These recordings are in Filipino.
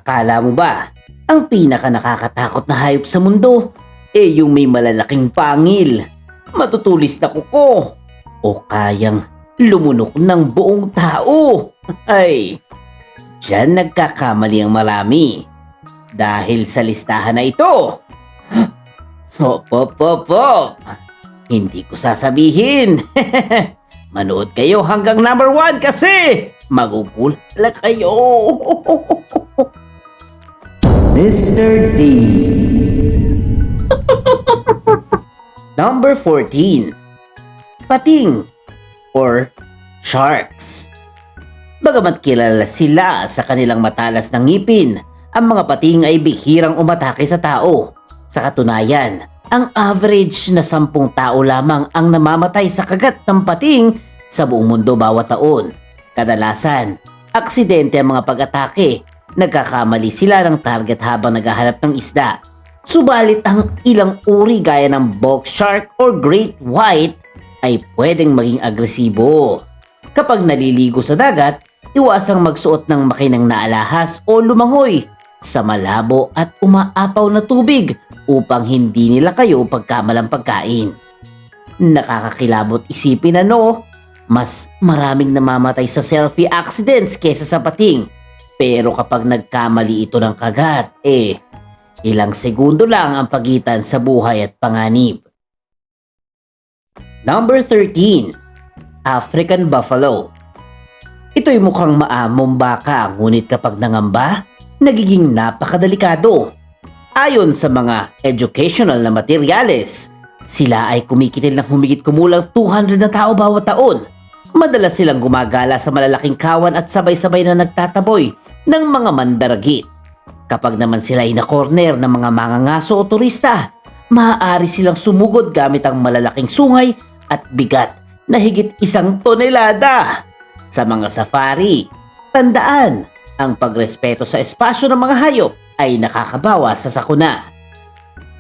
Akala mo ba, ang pinaka nakakatakot na hayop sa mundo, yung may malalaking pangil, matutulis na kuko, o kayang lumunok ng buong tao? Ay, diyan nagkakamali ang marami. Dahil sa listahan na ito, hop, hop, hop, hop. Hindi ko sasabihin. Manood kayo hanggang number 1 kasi magugulala kayo. Mr. D. Number 14. Pating or sharks. Bagamat kilala sila sa kanilang matalas na ngipin, ang mga pating ay bihirang umatake sa tao. Sa katunayan, ang average na 10 tao lamang ang namamatay sa kagat ng pating sa buong mundo bawat taon. Kadalasan, aksidente ang mga pag-atake. Nagkakamali sila ng target habang naghahanap ng isda. Subalit ang ilang uri gaya ng bulk shark or great white ay pwedeng maging agresibo. Kapag naliligo sa dagat, iwasang magsuot ng makinang naalahas o lumangoy sa malabo at umaapaw na tubig upang hindi nila kayo pagkamalang pagkain. Nakakakilabot isipin na mas maraming namamatay sa selfie accidents kesa sa pating. Pero kapag nagkamali ito ng kagat, ilang segundo lang ang pagitan sa buhay at panganib. Number 13. African Buffalo. Ito'y mukhang maamong baka, ngunit kapag nangamba, nagiging napakadelikado. Ayon sa mga educational na materyales, sila ay kumikitil ng humigit kumulang 200 na tao bawat taon. Madalas silang gumagala sa malalaking kawan at sabay-sabay na nagtataboy ng mga mandaragit. Kapag naman sila ay na-corner ng mga mangangaso o turista, maaari silang sumugod gamit ang malalaking sungay at bigat na higit 1 tonelada. Sa mga safari, tandaan, ang pagrespeto sa espasyo ng mga hayop ay nakakabawas sa sakuna.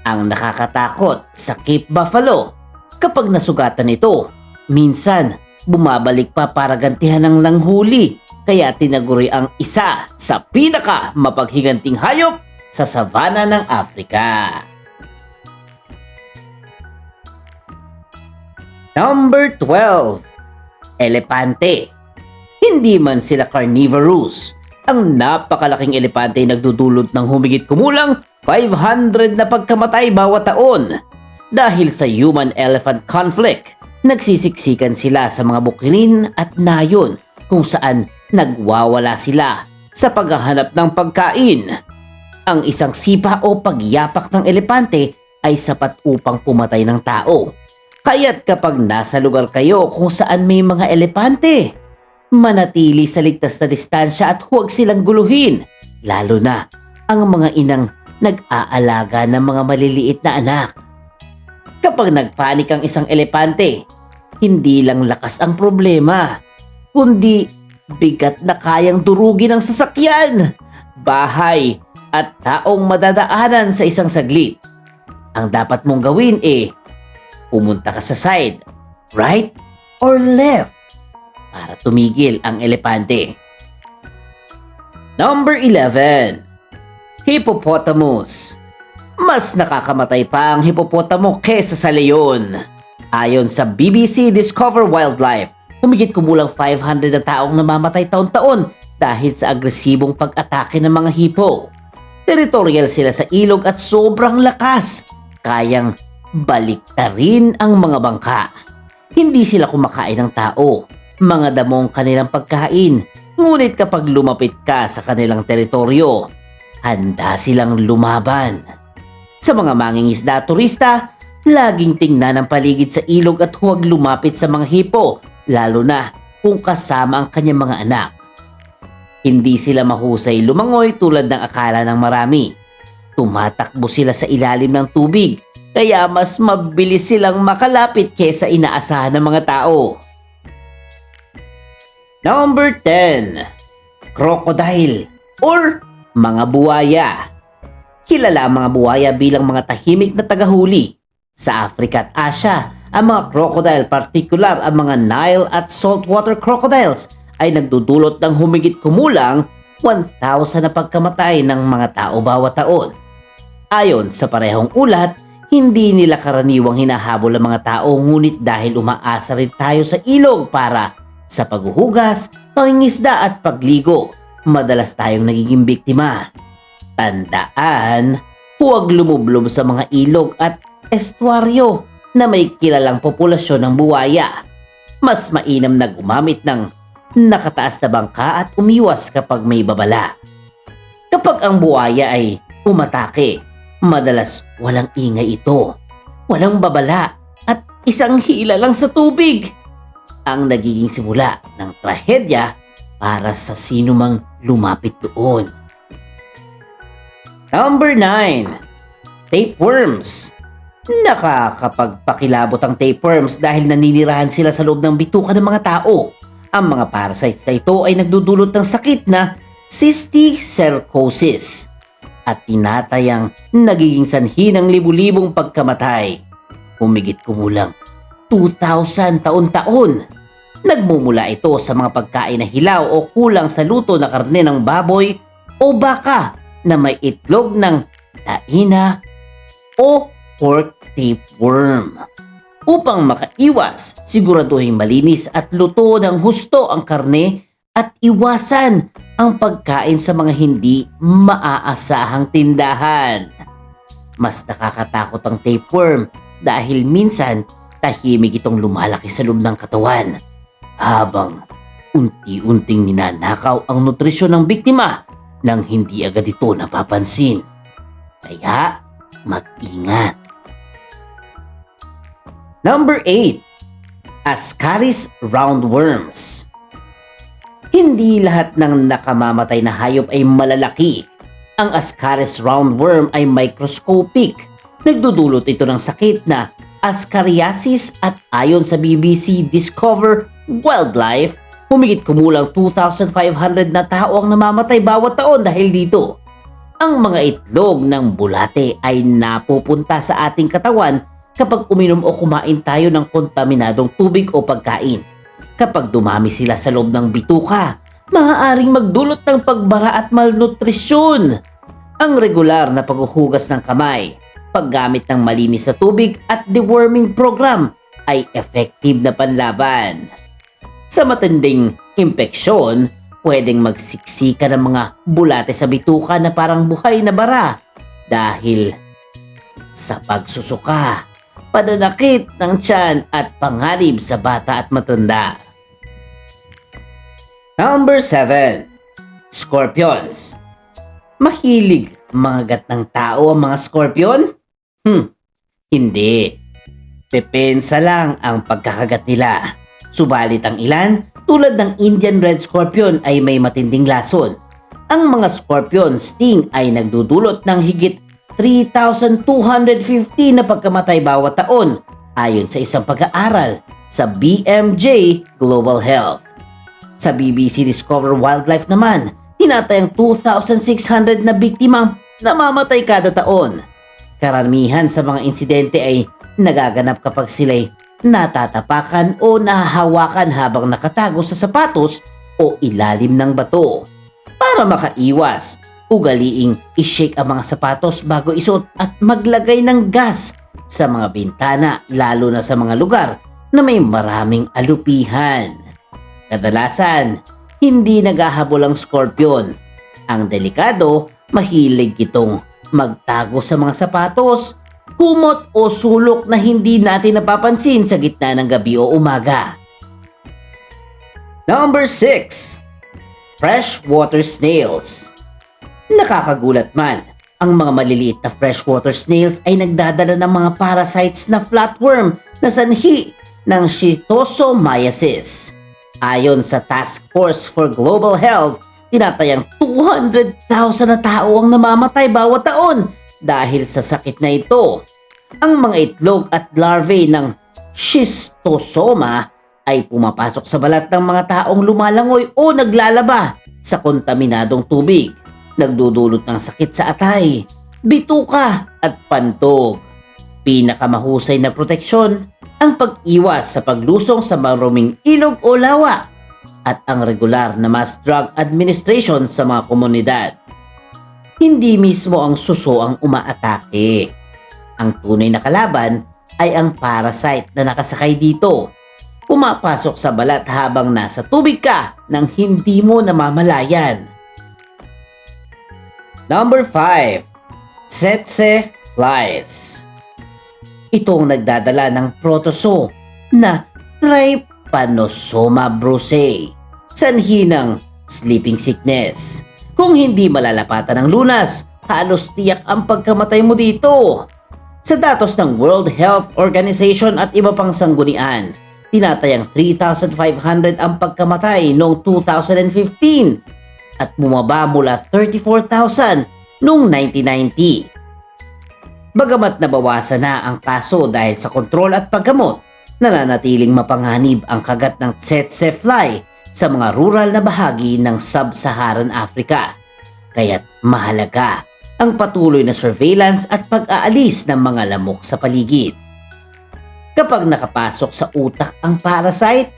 Ang nakakatakot sa Cape Buffalo, kapag nasugatan ito, minsan bumabalik pa para gantihan ng langhuli, kaya tinaguri ang isa sa pinaka mapaghiganting hayop sa savanna ng Africa. Number 12. Elepante. Hindi man sila carnivorous, ang napakalaking elepante ay nagdudulot ng humigit kumulang 500 na pagkamatay bawat taon. Dahil sa human-elephant conflict, nagsisiksikan sila sa mga bukirin at nayon kung saan nagwawala sila sa paghahanap ng pagkain. Ang isang sipa o pagyapak ng elepante ay sapat upang pumatay ng tao. Kaya't kapag nasa lugar kayo kung saan may mga elepante, manatili sa ligtas na distansya at huwag silang guluhin, lalo na ang mga inang nag-aalaga ng mga maliliit na anak. Kapag nagpanik ang isang elepante, hindi lang lakas ang problema, kundi bigat na kayang durugin ang sasakyan, bahay at taong madadaanan sa isang saglit. Ang dapat mong gawin pumunta ka sa side, right or left, para tumigil ang elepante. Number 11. Hippopotamus. Mas nakakamatay pa ang hipopotamo kesa sa leon. Ayon sa BBC Discover Wildlife, humigit kumulang 500 na taong namamatay taon-taon dahil sa agresibong pag-atake ng mga hipo. Territorial sila sa ilog at sobrang lakas, kayang baliktarin ang mga bangka. Hindi sila kumakain ng tao, mga damong kanilang pagkain, ngunit kapag lumapit ka sa kanilang teritoryo, handa silang lumaban. Sa mga mangingisda at turista, laging tingnan ang paligid sa ilog at huwag lumapit sa mga hipo, lalo na kung kasama ang kanyang mga anak. Hindi sila mahusay lumangoy tulad ng akala ng marami. Tumatakbo sila sa ilalim ng tubig, kaya mas mabilis silang makalapit kesa inaasahan ng mga tao. Number 10. Crocodile or mga buwaya. Kilala ang mga buwaya bilang mga tahimik na tagahuli. Sa Africa at Asia, ang mga crocodile, partikular ang mga Nile at saltwater crocodiles, ay nagdudulot ng humigit kumulang 1,000 na pagkamatay ng mga tao bawat taon. Ayon sa parehong ulat, hindi nila karaniwang hinahabol ang mga tao ngunit dahil umaasa rin tayo sa ilog para sa paghuhugas, pangingisda at pagligo, madalas tayong nagiging biktima. Tandaan, huwag lumublob sa mga ilog at estuaryo na may kilalang populasyon ng buwaya. Mas mainam na gumamit ng nakataas na bangka at umiwas kapag may babala. Kapag ang buwaya ay umatake, madalas walang ingay ito, walang babala at isang hila lang sa tubig ang nagiging simula ng trahedya para sa sinumang lumapit doon. Number 9. Tapeworms. Nakakapagpakilabot ang tapeworms dahil naninirahan sila sa loob ng bituka ng mga tao. Ang mga parasites na ito ay nagdudulot ng sakit na cysticercosis at tinatayang nagiging sanhi ng libu-libong pagkamatay. Humigit kumulang 2,000 taon-taon. Nagmumula ito sa mga pagkain na hilaw o kulang sa luto na karne ng baboy o baka na may itlog ng taina o pork tapeworm. Upang makaiwas, siguraduhin malinis at luto ng husto ang karne at iwasan ang pagkain sa mga hindi maaasahang tindahan. Mas nakakatakot ang tapeworm dahil minsan tahimik itong lumalaki sa loob ng katawan habang unti-unting ninanakaw ang nutrisyon ng biktima nang hindi agad ito napapansin. Kaya mag-ingat. Number 8. Ascaris roundworms. Hindi lahat ng nakamamatay na hayop ay malalaki. Ang Ascaris roundworm ay microscopic. Nagdudulot ito ng sakit na Ascariasis at ayon sa BBC Discover Wildlife, humigit kumulang 2,500 na tao ang namamatay bawat taon dahil dito. Ang mga itlog ng bulate ay napupunta sa ating katawan kapag uminom o kumain tayo ng kontaminadong tubig o pagkain. Kapag dumami sila sa loob ng bituka, maaaring magdulot ng pagbara at malnutrisyon. Ang regular na paghuhugas ng kamay, paggamit ng malinis na tubig at deworming program ay effective na panlaban. Sa matinding impeksyon, pwedeng magsiksika ng mga bulate sa bituka na parang buhay na bara dahil sa pagsusuka, pananakit ng tiyan at panganib sa bata at matanda. Number 7. Scorpions. Mahilig mangagat ng tao ang mga scorpion? Hindi. Depensa lang ang pagkakagat nila. Subalit ang ilan, tulad ng Indian Red Scorpion ay may matinding lason. Ang mga scorpion sting ay nagdudulot ng higit 3,250 na pagkamatay bawat taon ayon sa isang pag-aaral sa BMJ Global Health. Sa BBC Discover Wildlife naman, tinatayang 2,600 na biktima namamatay kada taon. Karamihan sa mga insidente ay nagaganap kapag sila'y natatapakan o nahahawakan habang nakatago sa sapatos o ilalim ng bato. Para makaiwas, ugaliing i-shake ang mga sapatos bago isuot at maglagay ng gas sa mga bintana lalo na sa mga lugar na may maraming alupihan. Kadalasan, hindi naghahabol ang scorpion. Ang delikado, mahilig itong magtago sa mga sapatos, kumot o sulok na hindi natin napapansin sa gitna ng gabi o umaga. Number 6. Freshwater snails. Nakakagulat man, ang mga maliliit na freshwater snails ay nagdadala ng mga parasites na flatworm na sanhi ng schistosomiasis. Ayon sa Task Force for Global Health, tinatayang 200,000 na tao ang namamatay bawat taon dahil sa sakit na ito. Ang mga itlog at larvae ng schistosoma ay pumapasok sa balat ng mga taong lumalangoy o naglalaba sa kontaminadong tubig. Nagdudulot ng sakit sa atay, bituka at pantog. Pinakamahusay na proteksyon ang pag-iwas sa paglusong sa maruming ilog o lawa at ang regular na mass drug administration sa mga komunidad. Hindi mismo ang suso ang umaatake. Ang tunay na kalaban ay ang parasite na nakasakay dito. Pumapasok sa balat habang nasa tubig ka nang hindi mo namamalayan. Number 5. Tsetse flies. Itong nagdadala ng protozoo na Trypanosoma brucei, sanhi ng sleeping sickness. Kung hindi malalapatan ng lunas, halos tiyak ang pagkamatay mo dito. Sa datos ng World Health Organization at iba pang sanggunian, tinatayang 3,500 ang pagkamatay noong 2015 at bumaba mula 34,000 noong 1990. Bagamat nabawasan na ang kaso dahil sa kontrol at paggamot, nananatiling mapanganib ang kagat ng tsetse fly sa mga rural na bahagi ng Sub-Saharan Africa. Kaya't mahalaga ang patuloy na surveillance at pag-aalis ng mga lamok sa paligid. Kapag nakapasok sa utak ang parasite,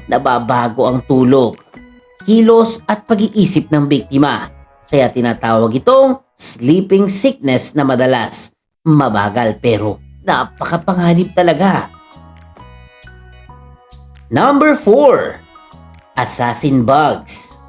nababago ang tulog, kilos at pag-iisip ng biktima. Kaya tinatawag itong sleeping sickness na madalas mabagal pero napakapanganib talaga. Number 4. Assassin bugs.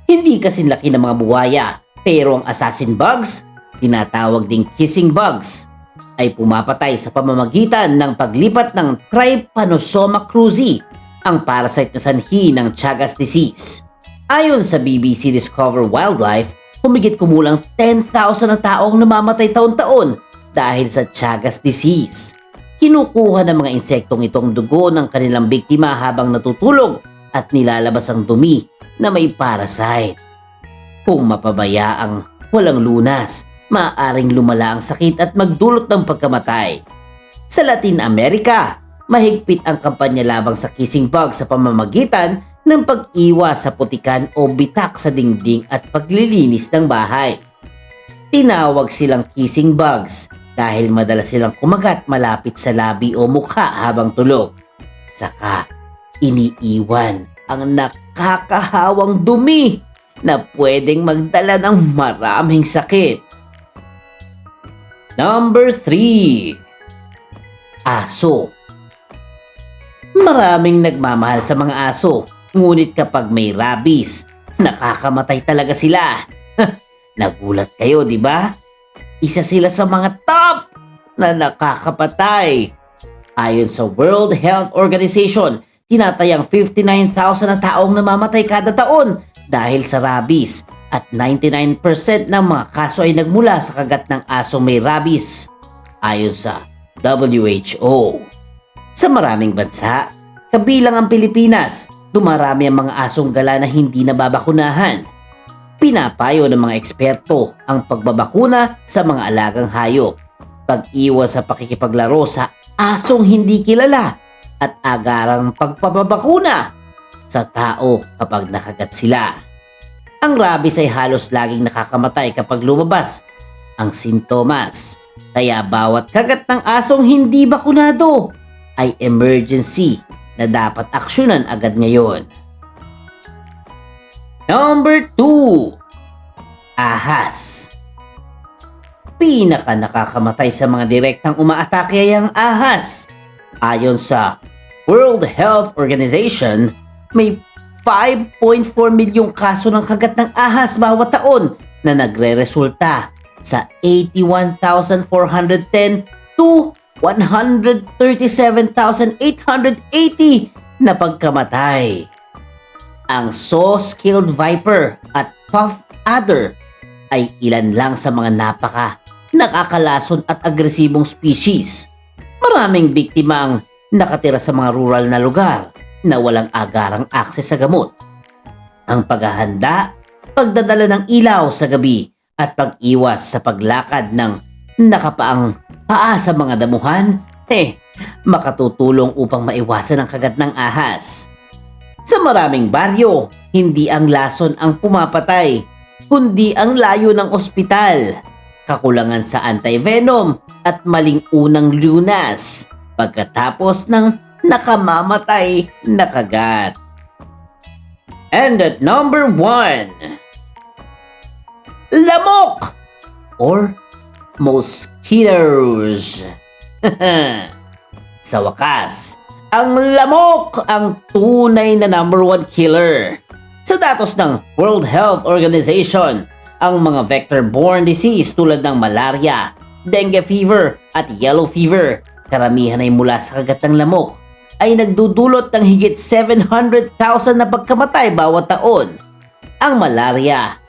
Hindi kasing laki ng mga buwaya, pero ang assassin bugs, tinatawag ding kissing bugs, ay pumapatay sa pamamagitan ng paglipat ng Trypanosoma cruzi, ang parasite na sanhi ng Chagas disease. Ayon sa BBC Discover Wildlife, humigit kumulang 10,000 na taong namamatay taon-taon dahil sa Chagas disease. Kinukuha ng mga insektong itong dugo ng kanilang biktima habang natutulog at nilalabas ang dumi na may parasite. Kung mapabayaang walang lunas, maaaring lumala ang sakit at magdulot ng pagkamatay. Sa Latin America, mahigpit ang kampanya labang sa kissing bug sa pamamagitan ng pag-iwas sa putikan o bitak sa dingding at paglilinis ng bahay. Tinawag silang kissing bugs dahil madalas silang kumagat malapit sa labi o mukha habang tulog. Saka, iniiwan ang nakakahawang dumi na pwedeng magdala ng maraming sakit. Number 3. Aso. Maraming nagmamahal sa mga aso, ngunit kapag may rabies, nakakamatay talaga sila. Nagulat kayo, di ba? Isa sila sa mga top na nakakapatay. Ayon sa World Health Organization, tinatayang 59,000 na taong namamatay kada taon dahil sa rabies at 99% ng mga kaso ay nagmula sa kagat ng asong may rabies. Ayon sa WHO. Sa maraming bansa, kabilang ang Pilipinas, dumarami ang mga asong gala na hindi nababakunahan. Pinapayo ng mga eksperto ang pagbabakuna sa mga alagang hayop, pag-iwas sa pakikipaglaro sa asong hindi kilala at agarang pagpapabakuna sa tao kapag nakagat sila. Ang rabies ay halos laging nakakamatay kapag lumabas ang sintomas, kaya bawat kagat ng asong hindi bakunado ay emergency na dapat aksyonan agad ngayon. Number 2. Ahas. Pinaka nakakamatay sa mga direktang umaatake ay ang ahas. Ayon sa World Health Organization, may 5.4 milyong kaso ng kagat ng ahas bawat taon na nagre-resulta sa 81,410 to 137,880 na pagkamatay. Ang saw-skilled viper at puff adder ay ilan lang sa mga nakakalason at agresibong species. Maraming biktima ang nakatira sa mga rural na lugar na walang agarang akses sa gamot. Ang paghahanda, pagdadala ng ilaw sa gabi at pag-iwas sa paglakad ng nakapaang paa sa mga damuhan, makatutulong upang maiwasan ang kagat ng ahas. Sa maraming baryo, hindi ang lason ang pumapatay, kundi ang layo ng ospital, kakulangan sa anti-venom at maling unang lunas pagkatapos ng nakamamatay na kagat. And at number 1, lamok or mosquitoes. Sa wakas, ang lamok ang tunay na number 1 killer. Sa datos ng World Health Organization, ang mga vector-borne disease tulad ng malaria, dengue fever at yellow fever, karamihan ay mula sa kagat ng lamok, ay nagdudulot ng higit 700,000 na pagkamatay bawat taon. Ang malaria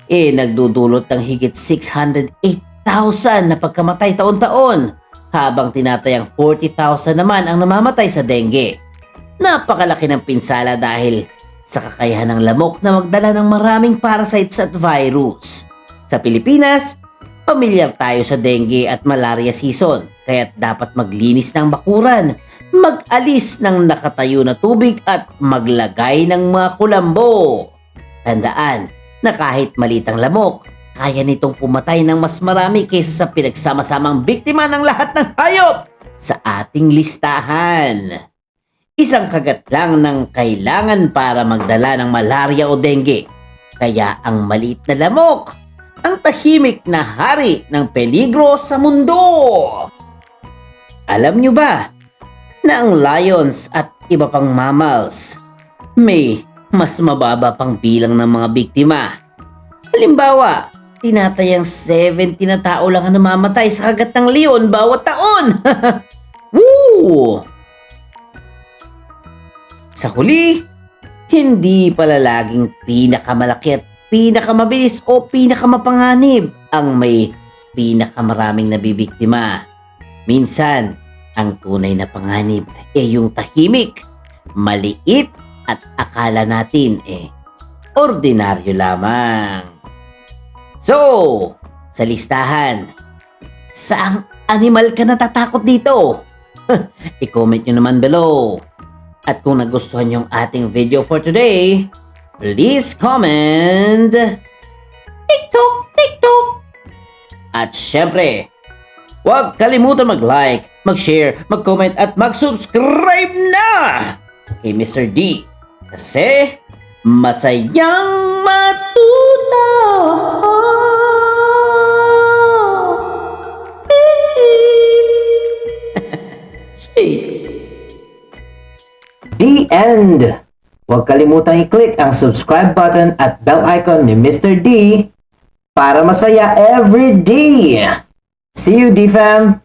nagdudulot ng higit 608,000 na pagkamatay taon-taon, habang tinatayang 40,000 naman ang namamatay sa dengue. Napakalaki ng pinsala dahil sa kakayahan ng lamok na magdala ng maraming parasites at virus. Sa Pilipinas, pamilyar tayo sa dengue at malaria season, kaya't dapat maglinis ng bakuran, mag-alis ng nakatayo na tubig at maglagay ng mga kulambo. Tandaan na kahit maliit ang lamok, kaya nitong pumatay ng mas marami kaysa sa pinagsama-samang biktima ng lahat ng hayop sa ating listahan. Isang kagat lang ng kailangan para magdala ng malaria o dengue. Kaya ang maliit na lamok, ang tahimik na hari ng peligro sa mundo. Alam nyo ba na ang lions at iba pang mammals may mas mababa pang bilang ng mga biktima? Halimbawa, tinatayang 70 na tao lang ang namamatay sa kagat ng leon bawat taon. Woo! Sa huli, hindi pala laging pinakamalaki at pinakamabilis o pinakamapanganib ang may pinakamaraming nabibiktima. Minsan, ang tunay na panganib yung tahimik, maliit at akala natin ordinaryo lamang. So, sa listahan, saang animal ka natatakot dito? I-comment nyo naman below. At kung nagustuhan yung ating video for today, please comment TikTok, TikTok. At syempre, huwag kalimutan mag-like, mag-share, mag-comment at mag-subscribe na kay Mr. D. Kasi masayang matuto. The end! Huwag kalimutang i-click ang subscribe button at bell icon ni Mr. D para masaya every day! See you, D-Fam!